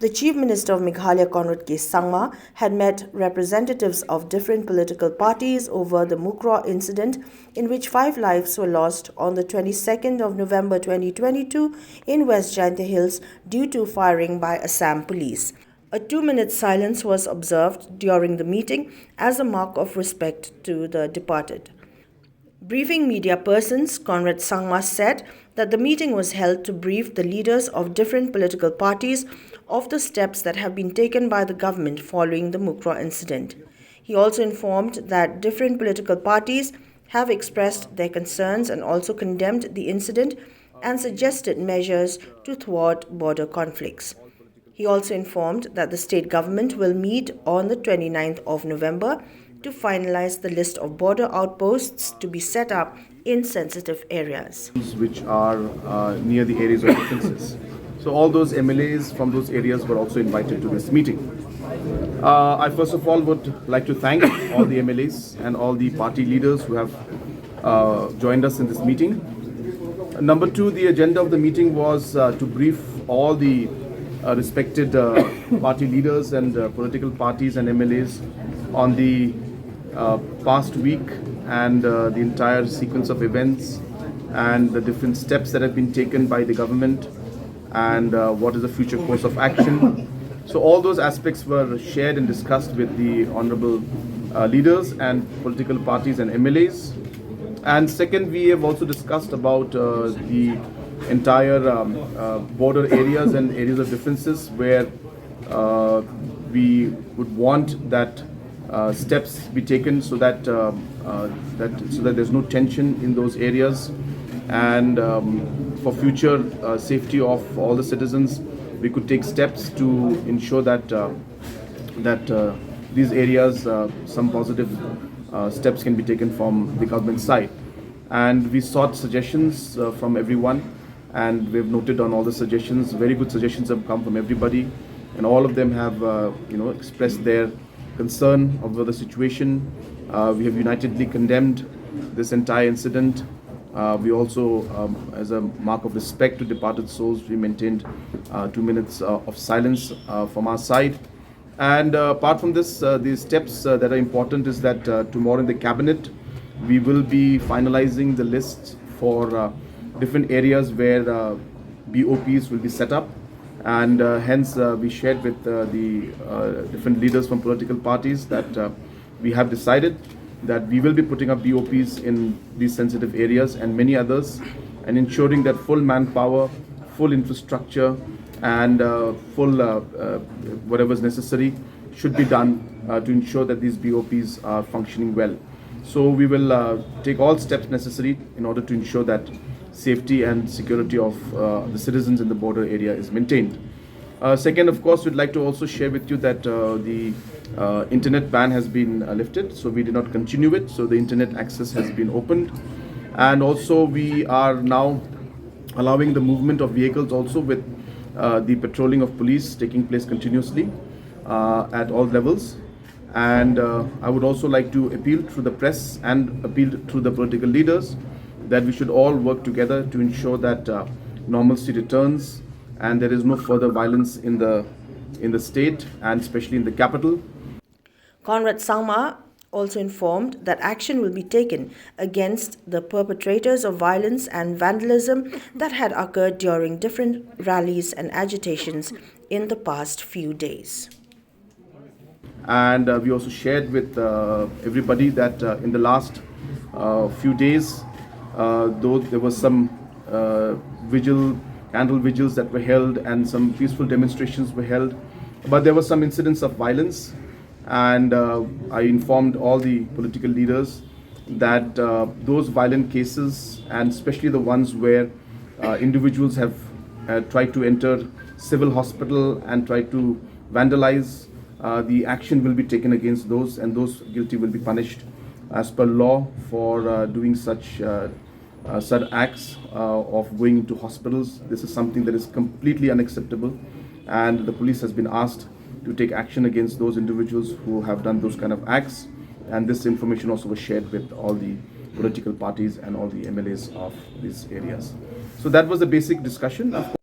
The Chief Minister of Meghalaya, Conrad K Sangma, had met representatives of different political parties over the Mukroh incident, in which 5 lives were lost on the 22nd of November 2022 in West Jaintia Hills due to firing by Assam police. A 2-minute silence was observed during the meeting as a mark of respect to the departed. Briefing media persons, Conrad Sangma said that the meeting was held to brief the leaders of different political parties of the steps that have been taken by the government following the Mukroh incident. He also informed that different political parties have expressed their concerns and also condemned the incident and suggested measures to thwart border conflicts. He also informed that the state government will meet on the 29th of November to finalize the list of border outposts to be set up in sensitive areas, which are near the areas of differences. So all those MLAs from those areas were also invited to this meeting. I first of all would like to thank all the MLAs and all the party leaders who have joined us in this meeting. Number 2, the agenda of the meeting was to brief all the respected party leaders and political parties and MLAs on the past week and the entire sequence of events and the different steps that have been taken by the government and what is the future course of action. So all those aspects were shared and discussed with the honorable leaders and political parties and MLAs. And second, we have also discussed about the entire border areas and areas of differences where we would want that steps be taken so that there's no tension in those areas, and for future safety of all the citizens, we could take steps to ensure that these areas some positive steps can be taken from the government side. And we sought suggestions from everyone, and we've noted on all the suggestions. Very good suggestions have come from everybody, and all of them have expressed their concern over the situation. We have unitedly condemned this entire incident. We also, as a mark of respect to departed souls, we maintained 2 minutes of silence from our side. And apart from this, the steps that are important is that tomorrow in the cabinet, we will be finalizing the list for different areas where BOPs will be set up. And hence we shared with the different leaders from political parties that we have decided that we will be putting up BOPs in these sensitive areas and many others, and ensuring that full manpower, full infrastructure, and full whatever is necessary should be done to ensure that these BOPs are functioning well. So we will take all steps necessary in order to ensure that safety and security of the citizens in the border area is maintained. Second, of course, we'd like to also share with you that the internet ban has been lifted, so we did not continue it. So the internet access has been opened, and also we are now allowing the movement of vehicles also, with the patrolling of police taking place continuously at all levels. And I would also like to appeal through the press and appeal through the political leaders that we should all work together to ensure that normalcy returns and there is no further violence in the state, and especially in the capital. Conrad Sangma also informed that action will be taken against the perpetrators of violence and vandalism that had occurred during different rallies and agitations in the past few days. And we also shared with everybody that in the last few days, though there was some candle vigils that were held and some peaceful demonstrations were held, but there were some incidents of violence. And I informed all the political leaders that those violent cases, and especially the ones where individuals have tried to enter civil hospital and tried to vandalize, the action will be taken against those, and those guilty will be punished as per law for doing such acts of going into hospitals. This is something that is completely unacceptable, and the police has been asked to take action against those individuals who have done those kind of acts. And this information also was shared with all the political parties and all the MLAs of these areas. So that was the basic discussion. Of course,